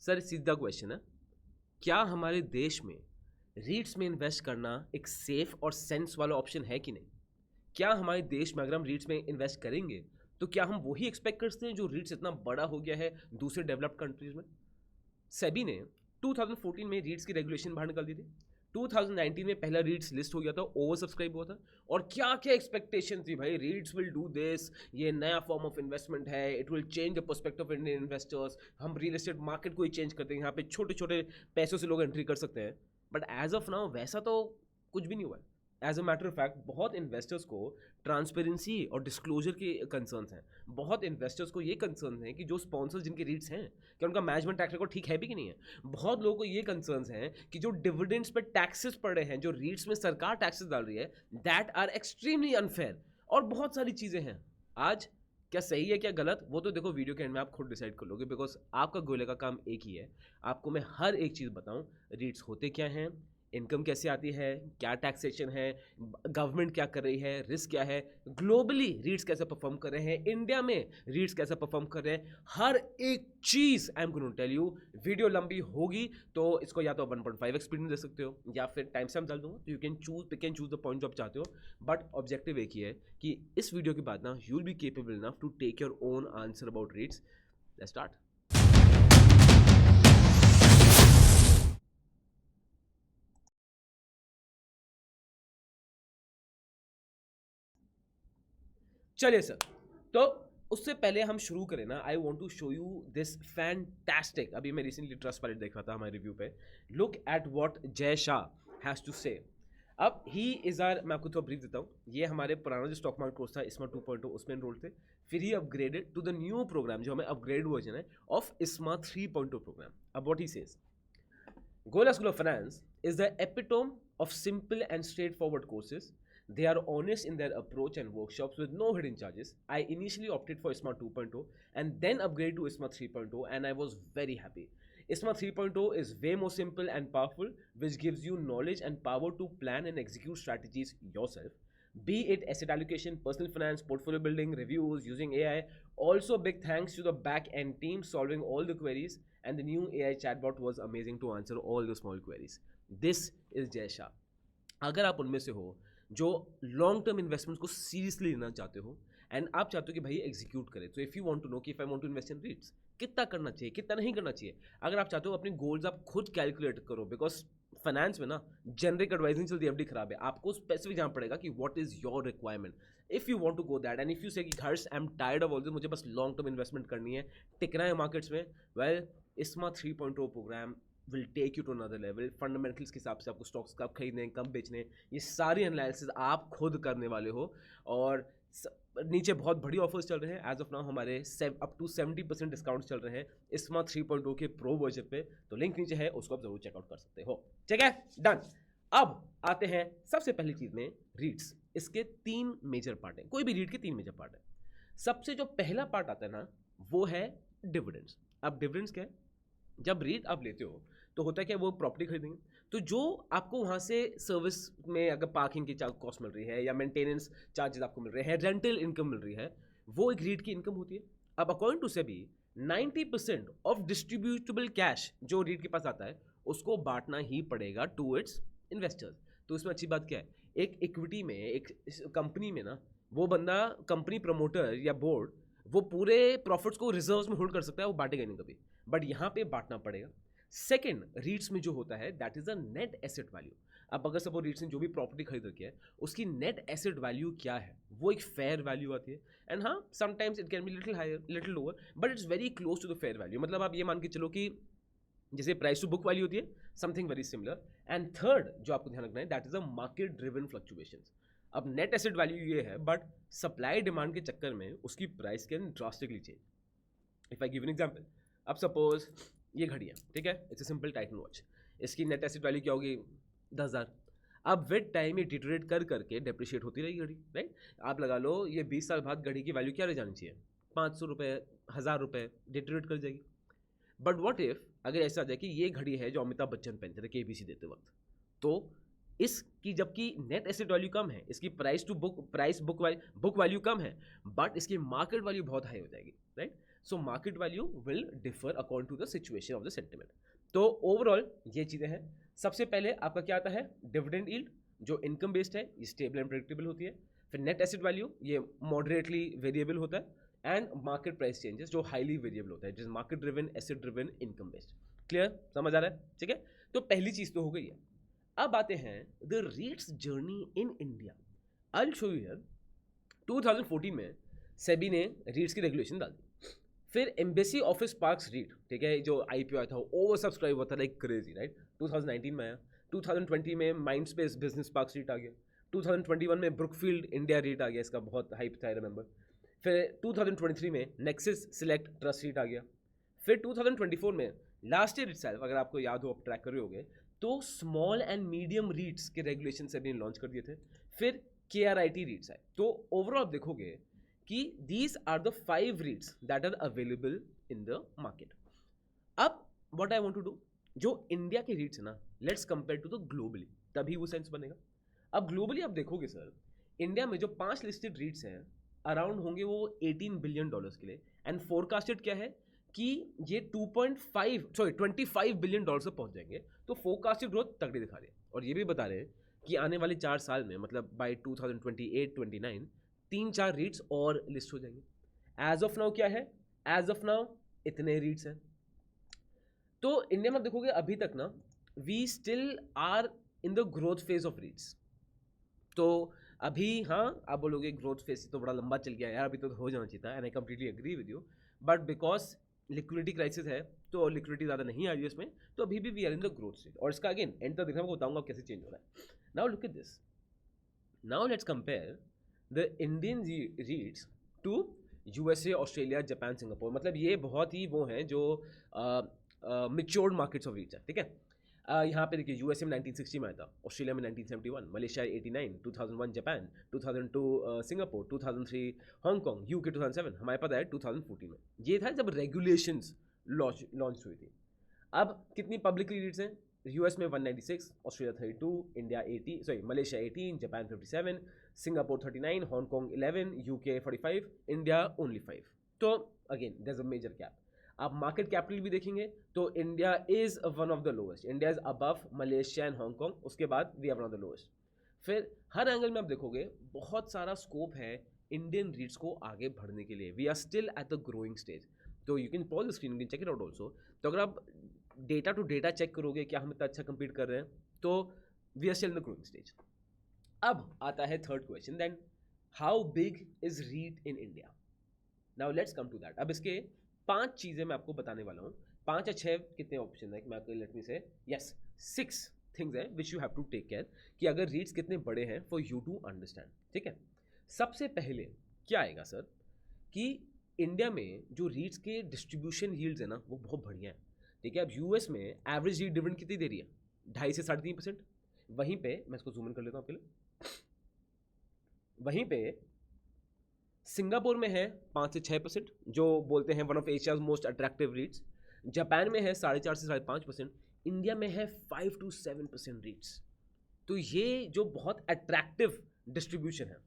Sir सीधा question है, क्या हमारे देश में रीट्स में इन्वेस्ट करना एक सेफ और सेंस वाला ऑप्शन है कि नहीं? क्या हमारे देश में अगर हम रीट्स में इन्वेस्ट करेंगे तो क्या हम वही एक्सपेक्ट करते हैं जो रीट्स इतना बड़ा हो गया है दूसरे डेवलप्ड कंट्रीज में? सेबी ने 2014 में रीट्स की रेगुलेशन बाहर निकाल दी थी। 2019 में पहला रीट्स लिस्ट हो गया था, ओवर सब्सक्राइब हुआ था। और क्या क्या एक्सपेक्टेशन थी भाई, रीट्स विल डू दिस, ये नया फॉर्म ऑफ इन्वेस्टमेंट है, it will change the perspective of Indian investors, हम रियल एस्टेट मार्केट को ही चेंज कर देंगे, यहाँ पे छोटे छोटे पैसों से लोग एंट्री कर सकते हैं। बट एज ऑफ नाउ वैसा तो कुछ भी नहीं हुआ है। As a matter of fact बहुत इन्वेस्टर्स को ट्रांसपेरेंसी और डिस्क्लोजर के कंसर्न्स हैं। बहुत इन्वेस्टर्स को ये कंसर्न्स हैं कि जो स्पॉन्सर्स जिनके रीट्स हैं क्या उनका मैनेजमेंट ट्रैक रिकॉर्ड ठीक है भी कि नहीं है। बहुत लोगों को ये कंसर्न्स हैं कि जो डिविडेंड्स पे टैक्सेस पड़ रहे हैं, जो रीट्स में सरकार टैक्सेस डाल रही है, दैट आर एक्सट्रीमली अनफेयर। और बहुत सारी चीज़ें हैं। आज क्या सही है क्या गलत, वो तो देखो वीडियो के एंड में आप खुद डिसाइड कर लोगे, बिकॉज आपका गोले का काम एक ही है, आपको मैं हर एक चीज़ बताऊं। रीट्स होते क्या हैं, इनकम कैसे आती है, क्या टैक्सेशन है, गवर्नमेंट क्या कर रही है, रिस्क क्या है, ग्लोबली रीट्स कैसे परफॉर्म कर रहे हैं, इंडिया में रीट्स कैसे परफॉर्म कर रहे हैं, हर एक चीज़ I am going to tell you. Video लंबी होगी तो इसको या तो 1.5 एक्सपीरियंस दे सकते हो या फिर टाइम स्टैम्प डाल दूंगा, तो you can choose the point जो आप चाहते हो। बट ऑब्जेक्टिव एक ही है कि इस वीडियो के बाद ना you will be capable enough to take your own answer about REITs. Let's start. चलिए सर, तो उससे पहले हम शुरू करें ना, I want to show you this fantastic, अभी मैं रिसेंटली ट्रस्ट पायलट देख रहा था हमारे रिव्यू पे, look at what Jay Shah has to से। अब ही इज आर, मैं आपको थोड़ा ब्रीफ देता हूँ। ये हमारे पुराना जो स्टॉक मार्केट कोर्स था इसमा 2.0, उसमें एनरोल थे। फिर he upgraded to the new programme जो हमें अपग्रेड वर्जन है ऑफ इसमा 3.0 प्रोग्राम। अब what he says, Gola School of Finance is the epitome of simple and straightforward courses. They are honest in their approach and workshops with no hidden charges. I initially opted for ISMA 2.0 and then upgraded to ISMA 3.0 and I was very happy. ISMA 3.0 is way more simple and powerful, which gives you knowledge and power to plan and execute strategies yourself. Be it asset allocation, personal finance, portfolio building, reviews, using AI. Also, big thanks to the back end team solving all the queries, and the new AI chatbot was amazing to answer all the small queries. This is Jay Shah. अगर आप उनमें से हो जो long term investment को seriously लेना चाहते हो एंड आप चाहते हो कि भाई एग्जीक्यूट करें, तो if you want to know कि if I want to invest in REITs कितना करना चाहिए कितना नहीं करना चाहिए, अगर आप चाहते हो अपने गोल्स आप खुद कैलकुलेट करो, बिकॉज फाइनेंस में ना जेनरिक एडवाइस नहीं चलती, एफडी खराब है, आपको स्पेसिफिक जानना पड़ेगा कि what is your requirement. If you want to go that end if you say कि Harsh I am tired of all this, मुझे बस लॉन्ग टर्म इन्वेस्टमेंट करनी है, टिकना है मार्केट्स में, वेल इसमा 3.0 program will take you to another level. Fundamentals के हिसाब से आपको स्टॉक्स कब खरीदने कब बेचने, ये सारी एनालिसिस आप खुद करने वाले हो। और नीचे बहुत बड़ी ऑफर्स चल रहे हैं एज ऑफ नाउ, हमारे अप टू 70% डिस्काउंट चल रहे हैं इसमा 3.0 के प्रो वर्जन पे, तो लिंक नीचे है, उसको आप जरूर चेकआउट कर सकते हो। ठीक है, डन। अब आते हैं सबसे पहली चीज में, रीट्स। इसके 3 मेजर पार्ट हैं, कोई भी रीट के 3 मेजर पार्ट है। सबसे जो पहला पार्ट आता है ना वो है डिविडेंड्स। अब डिविडेंड्स क्या है, जब रीट आप लेते हो तो होता है क्या, वो प्रॉपर्टी खरीदेंगे तो जो आपको वहाँ से सर्विस में अगर पार्किंग की कॉस्ट मिल रही है या मेंटेनेंस चार्जेस आपको मिल रहे हैं, रेंटल इनकम मिल रही है, वो एक रीट की इनकम होती है। अब according to SEBI 90% of distributable cash जो रीट के पास आता है उसको बांटना ही पड़ेगा टू इट्स इन्वेस्टर्स। तो इसमें अच्छी बात क्या है, एक इक्विटी में एक कंपनी में ना वो बंदा कंपनी प्रमोटर या बोर्ड वो पूरे प्रॉफिट्स को रिजर्व्स में होल्ड कर सकता है, वो बांटेगा नहीं कभी, बट यहाँ पे बांटना पड़ेगा। सेकंड, रीट्स में जो होता है that is a net asset value. अब अगर सब रीट्स ने जो भी प्रॉपर्टी खरीद रखी है उसकी नेट एसेट वैल्यू क्या है, वो एक फेयर वैल्यू आती है। एंड हाँ, sometimes it can be little higher little lower, but it's very close to the fair value. मतलब आप ये मान के चलो कि जैसे प्राइस टू बुक वैल्यू होती है, something very similar. And third जो आपको ध्यान रखना है that is a market driven fluctuations. अब नेट एसेट वैल्यू ये है, बट सप्लाई डिमांड के चक्कर में उसकी price can drastically change. If I give an example, अब सपोज ये घड़ी है, ठीक है, it's a simple Titan watch, इसकी नेट एसेट वैल्यू क्या होगी 10,000। अब विद टाइम ये डिटोरेट कर करके डेप्रिशिएट होती रहेगी घड़ी, राइट। आप लगा लो ये 20 साल बाद घड़ी की वैल्यू क्या रह जानी चाहिए, 500 रुपये, 1000 रुपये, डिटोरेट कर जाएगी। बट व्हाट इफ अगर ऐसा आ जाए कि ये घड़ी है जो अमिताभ बच्चन पहनते थे केबीसी देते वक्त, तो इसकी जबकि नेट एसेट वैल्यू कम है, इसकी price to book book value कम है, बट इसकी मार्केट वैल्यू बहुत हाई हो जाएगी, right. So market value will differ according to the situation of the sentiment. तो ओवरऑल ये चीज़ें हैं. सबसे पहले आपका क्या आता है, डिविडेंड यील्ड जो इनकम बेस्ड है, ये स्टेबल एंड प्रेडिक्टेबल होती है. फिर नेट एसेट वैल्यू ये मॉडरेटली वेरिएबल होता है. एंड मार्केट प्राइस चेंजेस जो हाईली वेरिएबल होता है, जिस market driven, asset driven, income based. Clear, समझ आ रहा है? ठीक है, तो पहली चीज़ तो हो गई है. अब आते हैं the रीट्स journey in India. I will show you here. 2014 में सेबी ने रीट्स की रेगुलेशन डाल दी. फिर एम्बेसी ऑफिस पार्क्स रीट, ठीक है, जो आईपीओ आया था वो ओवर सब्सक्राइब हुआ था लाइक क्रेजी, राइट. 2019 में आया. 2020 में माइंडस्पेस बिजनेस पार्क्स रीट आ गया. 2021 में ब्रुकफील्ड इंडिया रीट आ गया, इसका बहुत हाइप था, रिमेंबर. फिर 2023 में नेक्सिस सिलेक्ट ट्रस्ट रीट आ गया. फिर 2024 में लास्ट ईयर इटसेल्फ, अगर आपको याद हो, आप ट्रैक कर रहे होगे, तो स्मॉल एंड मीडियम रीट्स के रेगुलेशन से भी लॉन्च कर दिए थे. फिर KRIT रीट्स आए. तो ओवरऑल आप देखोगे कि these are the 5 REITs that are available in the market. अब what I want to do, जो इंडिया के रीट्स है ना, let's compare to the globally, तभी वो सेंस बनेगा. अब ग्लोबली आप देखोगे सर, इंडिया में जो 5 लिस्टेड रीट्स हैं अराउंड होंगे वो $18 बिलियन के लिए. एंड फोरकास्टेड क्या है कि ये 25 बिलियन डॉलर तक पहुंच जाएंगे. तो फोरकास्टेड ग्रोथ तगड़ी दिखा रहे हैं. और ये भी बता रहे हैं कि आने वाले 4 साल में, मतलब बाय 2028-29, 3-4 रीट्स और लिस्ट हो जाएंगे. एज ऑफ नाउ क्या है, एज ऑफ नाउ इतने रीट्स हैं. तो इंडिया में देखोगे अभी तक ना, we still are in the growth phase of REITs. तो अभी हाँ, आप बोलोगे ग्रोथ फेज तो बड़ा लंबा चल गया यार, अभी तो हो जाना चाहिए था. And I completely agree with you. But because liquidity crisis है, तो लिक्विडिटी ज़्यादा नहीं आ रही है इसमें, तो अभी भी we are in the growth stage. और इसका अगेन एंड तक देखना, मैं बताऊंगा कैसे चेंज हो रहा है. Now look at this. Now let's compare the Indian REITs to USA, Australia, Japan, Singapore. मतलब ये बहुत ही वो हैं जो मेच्योर्ड मार्केट्स ऑफ रीट्स है. ठीक है, यहाँ पे देखिए, USA में 1960 में आया था, ऑस्ट्रेलिया में 1971, Malaysia 89, 2001 Japan, 2002 Singapore, 2003 Hong Kong, UK 2007, हमारे पास आया 2014 में. ये था जब रेगुलेशंस लॉन्च हुई थी. अब कितनी पब्लिकली रीट्स हैं, US में 196, Australia 32, India 80, Malaysia 18, Japan 57, Singapore 39, Hong Kong 11, UK 45, India only 5. तो again there is a major gap. आप मार्केट कैपिटल भी देखेंगे तो India is one of the lowest. India is above Malaysia and Hong Kong, उसके बाद we are one of the lowest. फिर हर angle में आप देखोगे बहुत सारा स्कोप है इंडियन रीट्स को आगे बढ़ने के लिए. We are still at the growing stage. तो you can pause the screen, you can check it out also. तो अगर आप डेटा टू डेटा चेक करोगे क्या हम इतना अच्छा कंपीट कर रहे हैं, तो we are still in the growing stage. अब आता है third question, then how big is REIT in India. Now let's come to that. अब इसके 5 चीज़ें मैं आपको बताने वाला हूँ. 5 या 6 कितने ऑप्शन है, मैं आपको लेट मी से, यस 6 थिंग्स है which you have to take care कि अगर रीट्स कितने बड़े हैं फॉर यू टू अंडरस्टैंड. ठीक है, सबसे पहले क्या आएगा सर कि इंडिया में जो रीट्स के डिस्ट्रीब्यूशन यील्ड्स है ना, वो बहुत बढ़िया है. ठीक है, अब US में एवरेज रीट डिविडेंड कितनी दे रही है, 2.5 से 3.5%. वहीं पे मैं इसको जूम इन कर लेता हूँ आपके लिए. वहीं पे सिंगापुर में है 5 से 6%, जो बोलते हैं one of Asia's most attractive रीट्स. Japan में है 4.5 से 5.5%. इंडिया में है 5 to 7% रीट्स. तो ये जो बहुत अट्रैक्टिव डिस्ट्रीब्यूशन है.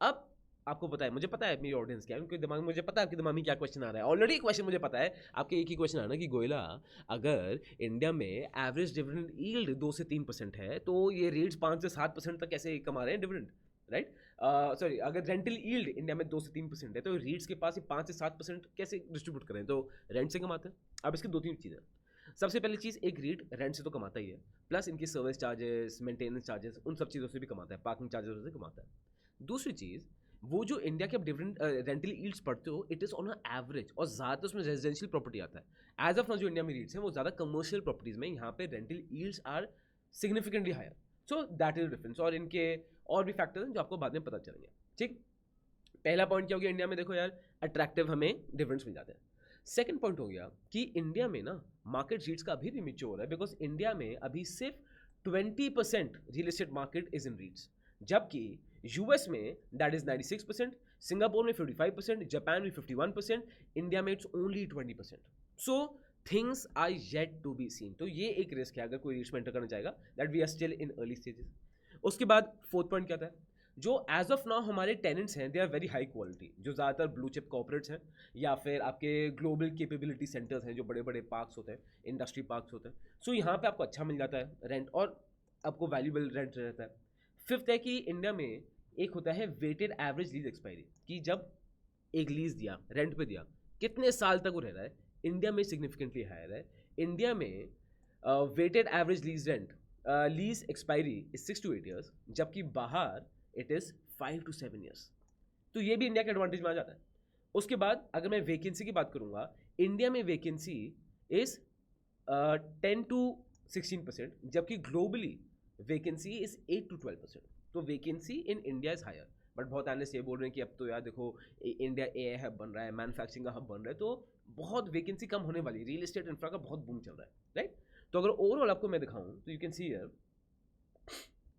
अब आपको पता है, मुझे पता है मेरी ऑडियंस क्या है, उनके दिमाग में, मुझे पता है आपके दिमाग में क्या क्वेश्चन आ रहा है. ऑलरेडी क्वेश्चन मुझे पता है, आपके एक ही क्वेश्चन आ रहा है कि गोयला, अगर इंडिया में एवरेज डिविडेंड यील्ड 2 से 3% है, तो ये रेट्स 5 से 7% तक कैसे कमा रहे हैं डिविडेंड, राइट. सॉरी, अगर रेंटल यील्ड इंडिया में 2 से 3% है, तो रीट्स के पास ये 5 से 7% कैसे डिस्ट्रीब्यूट करें, तो रेंट से कमाते हैं. अब इसकी 2-3 चीज़ें. सबसे पहली चीज़, एक रीट रेंट से तो कमाता ही है, प्लस इनकी सर्विस चार्जेस, मेंटेनेंस चार्जेस, उन सब चीज़ों से भी कमाता है, पार्किंग चार्जेस से कमाता है. दूसरी चीज़, वो जो इंडिया के आप डिफरेंट रेंटल यील्ड्स पढ़ते हो, it is on a average, और ज़्यादा उसमें रेजिडेंशियल प्रॉपर्टी आता है. एज ऑफ नाउ जो इंडिया में रीट्स हैं वो ज़्यादा कमर्शियल प्रॉपर्टीज़ में, यहाँ पे rental yields are significantly higher. So that is difference. और इनके और भी फैक्टर्स हैं जो आपको बाद में पता चलेंगे. ठीक, पहला पॉइंट क्या हो गया, इंडिया में देखो यार अट्रैक्टिव हमें डिविडेंड्स मिल जाते हैं. सेकंड पॉइंट हो गया कि इंडिया में ना मार्केट रीट्स का अभी भी मैच्योर है, बिकॉज इंडिया में अभी सिर्फ 20% real estate market is in रीट्स, जबकि US में दैट इज 96%, सिंगापुर में 55%, जापान में 51%, इंडिया में it's only 20%. So things are yet to be seen. तो ये एक रिस्क है अगर कोई रीट्स में एंटर करना चाहेगा, that we are still in early stages. उसके बाद फोर्थ पॉइंट क्या था, जो एज ऑफ नाउ हमारे टेनेंट्स हैं they are very high quality, जो ज़्यादातर ब्लू चिप कॉर्पोरेट्स हैं या फिर आपके ग्लोबल कैपेबिलिटी सेंटर्स हैं, जो बड़े बड़े पार्क्स होते हैं, इंडस्ट्री पार्क्स होते हैं. सो यहाँ पे आपको अच्छा मिल जाता है रेंट और आपको वैल्यूबल रेंट रहता है. फिफ्थ है कि इंडिया में एक होता है वेटेड एवरेज लीज एक्सपायरी, कि जब एक लीज दिया, रेंट पे दिया, कितने साल तक वो रह रहा है. इंडिया में सिग्निफिकेंटली हायर है. इंडिया में weighted average lease rent lease expiry is 6 to 8 years, जबकि बाहर इट इज़ 5 to 7 years. तो ये भी इंडिया के एडवांटेज में आ जाता है. उसके बाद अगर मैं वैकेंसी की बात करूंगा, इंडिया में वैकेंसी इज 10 to 16%, जबकि ग्लोबली वैकेंसी इज 8 to 12%. तो vacancy in India is higher. But बहुत एनालिस्ट ये बोल रहे हैं कि अब तो यार देखो इंडिया एआई हब बन रहा है, मैन्युफैक्चरिंग का हब बन रहा है, तो बहुत वैकेंसी कम होने वाली. रियल एस्टेट इंफ्रा का बहुत बूम चल रहा है, राइट. तो अगर ओवरऑल आपको मैं दिखाऊं तो you can see here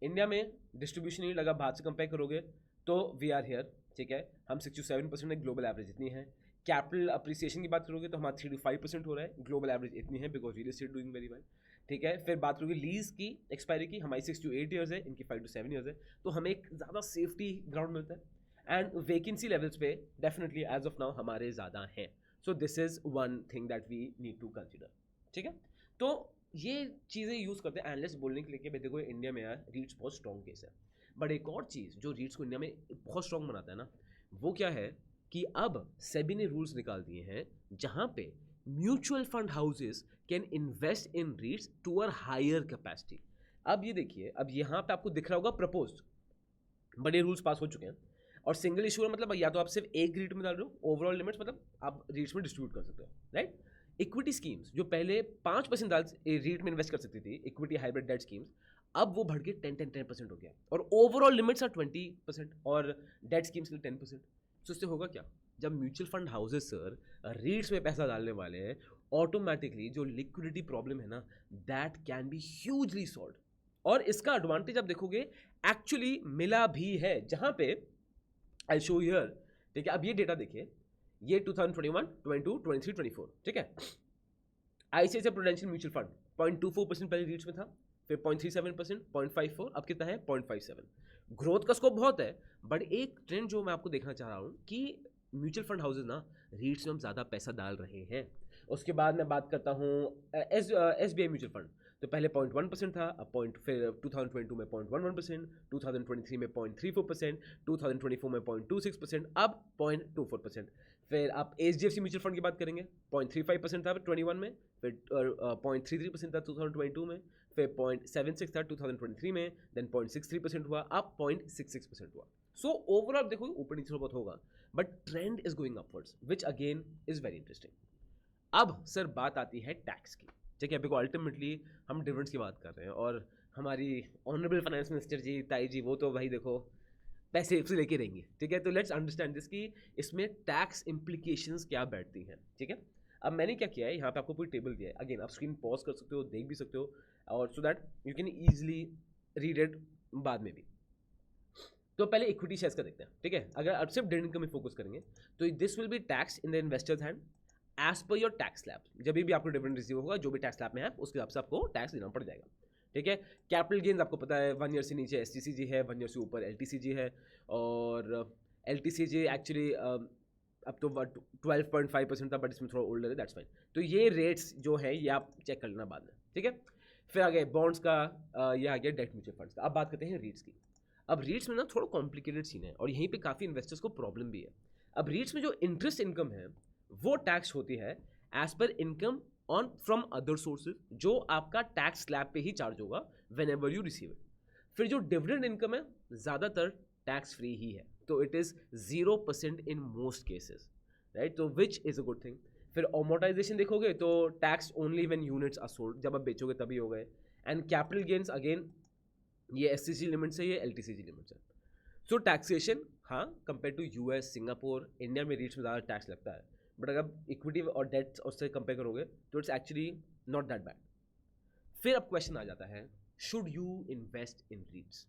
India में डिस्ट्रीब्यूशन ही लगा, बात से कंपेयर करोगे तो वी आर हियर, ठीक है. हम 6 to 7% है, ग्लोबल एवरेज इतनी है. कैपिटल अप्रिसिएशन की बात करोगे तो हमारा 3 to 5% हो रहा है, ग्लोबल एवरेज इतनी है because real estate doing very well, ठीक है. फिर बात करोगे लीज की एक्सपायरी की, हमारी 6 to 8 years है, इनकी 5 to 7 years है. तो हमें एक ज़्यादा सेफ्टी ग्राउंड मिलता है. एंड वैकेंसी लेवल्स पे डेफिनेटली एज ऑफ नाउ हमारे ज़्यादा हैं. So this is one thing that we need to consider, ठीक है. तो ये चीज़ें यूज़ करते हैं एनालिस्ट बोलने के लिए कि भाई देखो इंडिया में यार रीट्स बहुत स्ट्रॉन्ग केस है. बट एक और चीज़ जो रीट्स को इंडिया में बहुत स्ट्रॉन्ग बनाता है ना, वो क्या है कि अब सेबी ने रूल्स निकाल दिए हैं जहाँ पे mutual fund houses can invest in REITs to a higher capacity. अब ये देखिए, अब यहाँ पे आपको दिख रहा होगा प्रपोज्ड, बड़े रूल्स पास हो चुके हैं. और सिंगल इशूअर मतलब या तो आप सिर्फ एक रीट में डाल रहे हो, ओवरऑल लिमिट्स मतलब आप रीट्स में डिस्ट्रीब्यूट कर सकते हो, राइट. इक्विटी स्कीम्स जो पहले 5% डाल रीट में इन्वेस्ट कर सकती थी, इक्विटी हाइब्रिड डेट स्कीम्स, अब वो बढ़ के 10% हो गया. और ओवरऑल लिमिट्स आर 20% और डेट स्कीम्स के लिए 10%. सो इससे होगा क्या, जब म्यूचुअल फंड हाउसेस सर रीट्स में पैसा डालने वाले हैं, ऑटोमेटिकली जो लिक्विडिटी प्रॉब्लम है ना, that can be hugely solve. और इसका एडवांटेज आप देखोगे एक्चुअली मिला भी है, जहां पे आई शो हियर, ठीक है. अब ये डेटा देखिए, ये 2021, 22, 23, 24, ठीक है. आईसीआईसीआई प्रूडेंशियल म्यूचुअल फंड 0.24% पहले रीट्स में था, फिर 0.37%, 0.54, अब कितना है 0.57. ग्रोथ का स्कोप बहुत है. बट एक ट्रेंड जो मैं आपको देखना चाह रहा हूँ कि म्यूचुअल फंड हाउसेज ना रीट्स में हम ज़्यादा पैसा डाल रहे हैं. उसके बाद मैं बात करता हूँ एसबीआई म्यूचुअल फंड, तो पहले 0.1% था, अब फिर 2022 में 0.11%, 2023 में 0.34%, 2024 में 0.26%, अब 0.24%. फिर आप एचडीएफसी म्यूचुअल फंड की बात करेंगे, 0.35% था 21 में, फिर 0.33% था 2022 में, फिर 0.76 था 2023 में, देन 0.63% हुआ, अब 0.66% हुआ. सो ओवरऑल देखो ऊपर नीचे बहुत होगा, but trend is going upwards, which again is very interesting. अब सर बात आती है टैक्स की, ठीक है. बिकॉज अल्टीमेटली हम डिविडेंड्स की बात कर रहे हैं और हमारी ऑनरेबल फाइनेंस मिनिस्टर जी, ताई जी, वो तो भाई देखो पैसे से लेके रहेंगे, ठीक है. तो लेट्स अंडरस्टैंड दिस कि इसमें टैक्स इम्प्लीकेशंस क्या बैठती हैं, ठीक है. अब मैंने क्या किया है, यहाँ पे आपको पूरी टेबल दिया है. अगेन आप स्क्रीन पॉज कर सकते हो, देख भी सकते हो, और so that you can easily read it बाद में भी. तो पहले इक्विटी शेयर्स का देखते हैं, ठीक है. अगर आप सिर्फ डिविडेंड इनकम में फोकस करेंगे तो this will be tax in the investors hand as per your tax slab. जब भी आपको डिविडेंड रिसीव होगा, जो भी टैक्स स्लैब में है उसके हिसाब से आपको टैक्स देना पड़ जाएगा, ठीक है. कैपिटल गेन्स आपको पता है 1 year से नीचे एसटीसीजी है, 1 year से ऊपर एलटीसीजी है. और एलटीसीजी एक्चुअली अब तो 12.5% था, बट इसमें थोड़ा ओल्डर है, दैट्स फाइन. तो ये रेट्स जो है ये आप चेक कर लेना बाद में, ठीक है. फिर आ गए बॉन्ड्स का, ये आ गया डेट म्यूचुअल फंड्स का. अब बात करते हैं रीट्स की. अब रीट्स में ना थोड़ा कॉम्प्लिकेटेड सीन है और यहीं पे काफ़ी इन्वेस्टर्स को प्रॉब्लम भी है. अब रीट्स में जो इंटरेस्ट इनकम है वो टैक्स होती है as per income on from other sources, जो आपका टैक्स स्लैब पे ही चार्ज होगा whenever you receive it. फिर जो डिविडेंड इनकम है ज़्यादातर टैक्स फ्री ही है, तो it is 0% in most cases, right. तो which is a good thing. फिर अमोर्टाइजेशन देखोगे तो tax only when units are sold, जब आप बेचोगे तभी हो गए. एंड कैपिटल गेन्स अगेन ये एससीसी लिमिट्स है, ये एलटीसीजी लिमिट्स है. सो टैक्सेशन हाँ compare to US, Singapore, India में रीट्स में ज़्यादा टैक्स लगता है. बट अगर इक्विटी और डेट उससे कंपेयर करोगे तो it's actually not that bad. फिर अब क्वेश्चन आ जाता है, शुड यू इन्वेस्ट इन रीट्स.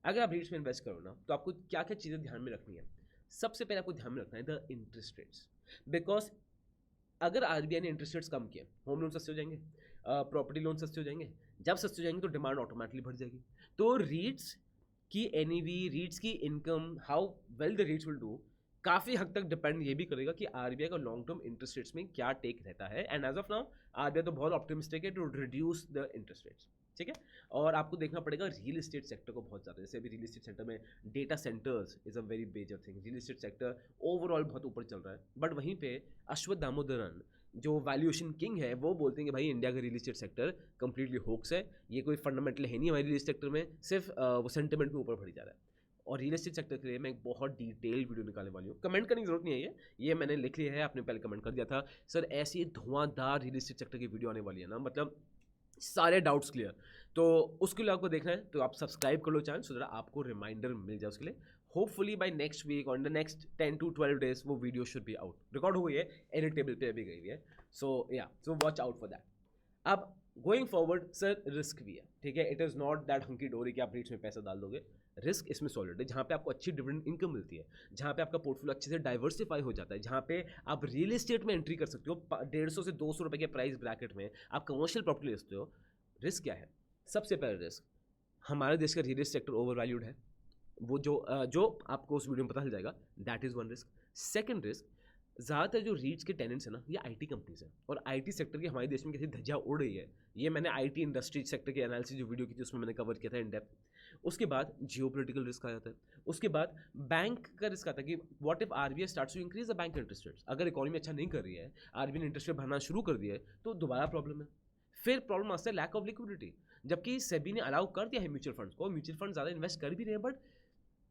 अगर आप रीट्स में इन्वेस्ट करो ना तो आपको क्या क्या चीज़ें ध्यान में रखनी है. सबसे पहले आपको ध्यान में रखना है द इंटरेस्ट रेट्स. बिकॉज अगर आरबीआई ने इंटरेस्ट रेट्स कम किए, होम लोन सस्ते हो जाएंगे, प्रॉपर्टी लोन सस्ते हो जाएंगे. जब सस्ते हो जाएंगे तो डिमांड ऑटोमेटिकली बढ़ जाएगी. तो रीट्स कि एनईवी रीट्स की income, how well the रीट्स will do, काफ़ी हद तक डिपेंड ये भी करेगा कि आरबीआई का लॉन्ग टर्म इंटरेस्ट रेट्स में क्या टेक रहता है। And as of now RBI तो बहुत ऑप्टिमिस्टिक है to reduce the interest rates, ठीक है। और आपको देखना पड़ेगा रियल एस्टेट सेक्टर को बहुत ज़्यादा, जैसे अभी रियल एस्टेट सेक्टर में data centres is a very major thing. Real estate sector overall बहुत ऊपर चल रहा है, बट वहीं पे अश्वत्थ दामोदरन जो वैल्यूएशन किंग है वो बोलते हैं कि भाई इंडिया का real estate sector completely hoax है, ये कोई फंडामेंटल है नहीं हमारे रियल एस्टेट सेक्टर में, सिर्फ वो सेंटिमेंट में ऊपर बढ़ी जा रहा है। और रियल एस्टेट सेक्टर के लिए मैं एक बहुत डिटेल वीडियो निकालने वाली हूँ, कमेंट करने की जरूरत नहीं है ये मैंने लिख लिया है, आपने पहले कमेंट कर दिया था सर ऐसी धुआंधार रियल एस्टेट सेक्टर की वीडियो आने वाली है ना, मतलब सारे डाउट्स क्लियर। तो उसके लिए आपको देखना है तो आप सब्सक्राइब कर लो चैनल, सो दैट आपको रिमाइंडर मिल जाए उसके लिए। होपफुली बाय नेक्स्ट वीक और in the next 10 to 12 days वो video should be out, record हो गई है, एडिट टेबल पे अभी गई हुई है, so watch out for that. अब गोइंग फॉरवर्ड सर रिस्क भी है, ठीक है, it is not that hunky डोरी कि आप रीट्स में पैसा डाल दोगे, रिस्क इसमें सॉलिड है, जहाँ पे आपको अच्छी डिविडेंड इनकम मिलती है, जहाँ पे आपका पोर्टफोलियो अच्छे से डाइवर्सिफाई हो जाता है, जहाँ पे आप रियल एस्टेट में एंट्री कर सकते हो 150 से 200 रुपये के प्राइस ब्रैकेट में, आप कमर्शियल प्रॉपर्टी ले सकते हो। रिस्क क्या है? सबसे पहले रिस्क, हमारे देश का real estate sector over valued है, वो जो आपको उस वीडियो में पता चल जाएगा, that is one risk. Second risk, ज़्यादातर जो रीट्स के टेनेंट्स हैं ना, ये आईटी कंपनीज हैं, और आईटी सेक्टर की हमारे देश में कैसी धज्जियाँ उड़ रही है, ये मैंने आईटी इंडस्ट्री सेक्टर की एनालिसिस जो वीडियो की थी उसमें मैंने कवर किया था इन डेप्थ। उसके बाद जियोपॉलिटिकल रिस्क आ जाता है, उसके बाद बैंक का रिस्क आता है कि what if RBI starts to increase the bank interest rates, अगर इकोनॉमी अच्छा नहीं कर रही है, आरबीआई ने इंटरेस्ट रेट भरना शुरू कर दिया है, तो दोबारा प्रॉब्लम है। फिर प्रॉब्लम आता है लैक ऑफ लिक्विडिटी, जबकि सेबी ने अलाउ कर दिया है म्यूचुअल फंड्स को, म्यूचुअल फंड ज़्यादा इन्वेस्ट कर भी रहे हैं, बट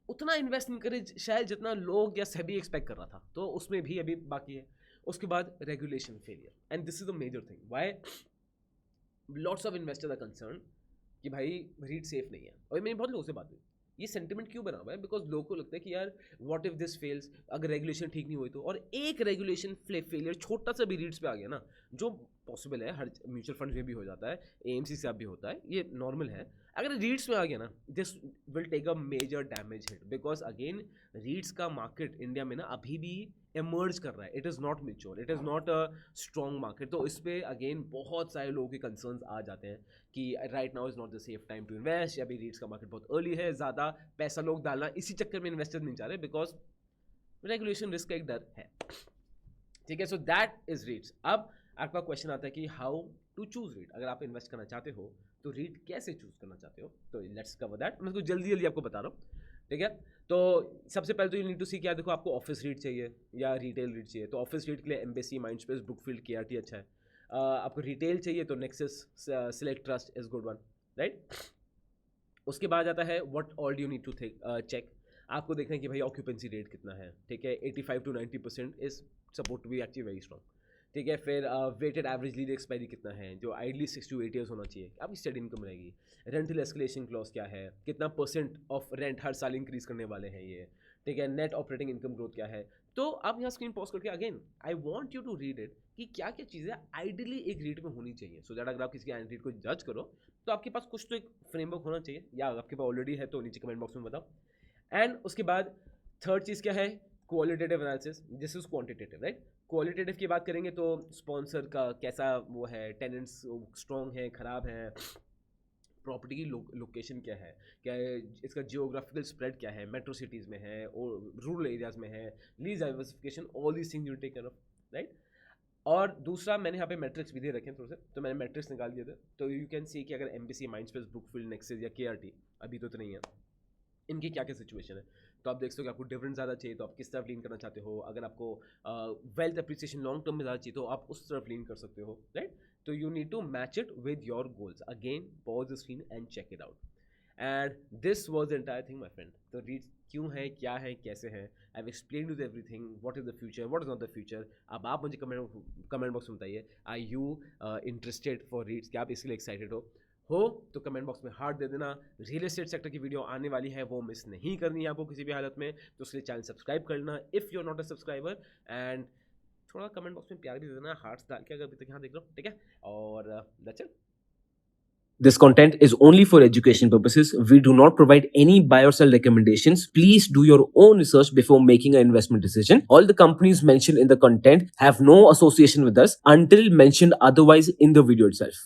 उतना इन्वेस्ट नहीं करे शायद जितना लोग या सेबी एक्सपेक्ट कर रहा था, तो उसमें भी अभी बाकी है। उसके बाद regulation failure, and this is the major thing why lots of investors are concern कि भाई रीट सेफ नहीं है। और मेरी बहुत लोगों से बात हुई, ये सेंटिमेंट क्यों बना हुआ है, बिकॉज लोगों को लगता है कि यार व्हाट इफ दिस फेल्स, अगर रेगुलेशन ठीक नहीं हुई तो, और एक रेगुलेशन फेलियर छोटा सा भी रीट्स पे आ गया ना, जो पॉसिबल है, हर म्यूचुअल फंड में भी हो जाता है, एएमसी से भी होता है, ये नॉर्मल है, अगर रीट्स में आ गया ना, this will take a major damage hit, because again REITs का मार्केट इंडिया में ना अभी भी एमर्ज कर रहा है, it is not mature, it is not a strong market. तो इस पर अगेन बहुत सारे लोगों के कंसर्न्स आ जाते हैं कि right now is not the safe time to invest, या भी रीट्स का मार्केट बहुत अर्ली है, ज़्यादा पैसा लोग डालना इसी चक्कर में इन्वेस्टर्स नहीं चाह रहे, बिकॉज रेगुलेशन रिस्क का एक डर है, ठीक है। सो दैट इज रीट्स। अब आपका क्वेश्चन आता है कि हाउ टू चूज रीट, अगर आप इन्वेस्ट करना चाहते हो तो रीट कैसे चूज करना चाहते हो, तो लेट्स कवर दैट, मैं इसको जल्दी जल्दी आपको बता रहा हूँ, ठीक है। तो सबसे पहले तो यू नीड टू सी क्या, देखो आपको ऑफिस रीट चाहिए या रिटेल रीट चाहिए, तो ऑफिस रीट के लिए एम्बेसी, माइंडस्पेस, ब्रुकफील्ड, केआरटी अच्छा है। आपको रिटेल चाहिए तो Nexus, Select Trust is good one, right. उसके बाद आता है what all you need to check, आपको देखना है कि भाई ऑक्यूपेंसी रेट कितना है, ठीक है, 85 to 90% is support to be actually very strong, ठीक है। फिर वेटेड एवरेज लीज एक्सपायरी कितना है, जो आइडली 6 to 8 years होना चाहिए, आपकी स्टेडी इनकम रहेगी। रेंटल एस्केलेशन क्लॉज क्या है, कितना परसेंट ऑफ रेंट हर साल इंक्रीज करने वाले हैं ये, ठीक है। नेट ऑपरेटिंग इनकम ग्रोथ क्या है। तो आप यहाँ स्क्रीन पॉज करके again I want you to read it कि क्या क्या चीज़ें आइडियली एक रीड में होनी चाहिए, सो दैट अगर आप किसी रीड को जज करो तो आपके पास कुछ तो एक फ्रेमवर्क होना चाहिए, या आपके पास ऑलरेडी है तो नीचे कमेंट बॉक्स में बताओ। एंड उसके बाद थर्ड चीज़ क्या है, qualitative analysis, this is quantitative, right. Qualitative की बात करेंगे तो स्पॉन्सर का कैसा वो है, टेनेंट्स स्ट्रॉन्ग है, ख़राब है, प्रॉपर्टी की लोकेशन क्या है, इसका जियोग्राफिकल स्प्रेड क्या है, मेट्रो सिटीज़ में है और रूरल एरियाज़ में है, lease diversification, all these things you take care of, right. और दूसरा मैंने यहाँ पे मैट्रिक्स भी दे रखे हैं थोड़े से, तो मैंने मैट्रिक्स निकाल दिए थे, तो यू कैन सी कि अगर एम्बेसी, माइंडस्पेस, ब्रुकफील्ड, नेक्सस या केआरटी, अभी तो नहीं है, इनकी क्या क्या सिचुएशन है, तो आप देख सकते हो कि आपको डिविडेंड ज़्यादा चाहिए तो आप किस तरफ लीन करना चाहते हो, अगर आपको वेल्थ अप्रिसिएशन लॉन्ग टर्म में ज़्यादा चाहिए तो आप उस तरफ लीन कर सकते हो, राइट। तो you need to match it with your goals, again pause the screen and check it out. And this was the entire thing my friend. तो रीड क्यों है, क्या है, कैसे है, I have explain with everything, what is the future, what is not the future. अब आप मुझे कमेंट बॉक्स में बताइए, are you interested for REITs, क्या आप इसके लिए एक्साइटेड हो तो कमेंट बॉक्स में हार्ट दे देना। रियल एस्टेट सेक्टर की वीडियो आने वाली है, वो मिस नहीं करनी है आपको किसी भी हालत में, तो उसके लिए चैनल सब्सक्राइब कर लेना if you are not a subscriber, and थोड़ा कमेंट बॉक्स में प्यार भी दे देना, हार्ट्स डाल के, अगर अभी तक यहाँ देख रहा हूँ, ठीक है। और that's it. This content is only for education purposes. We do not provide any buy or sell recommendations. Please do your own research before making an investment decision. All the companies mentioned in the content have no association with us until mentioned otherwise in the video itself.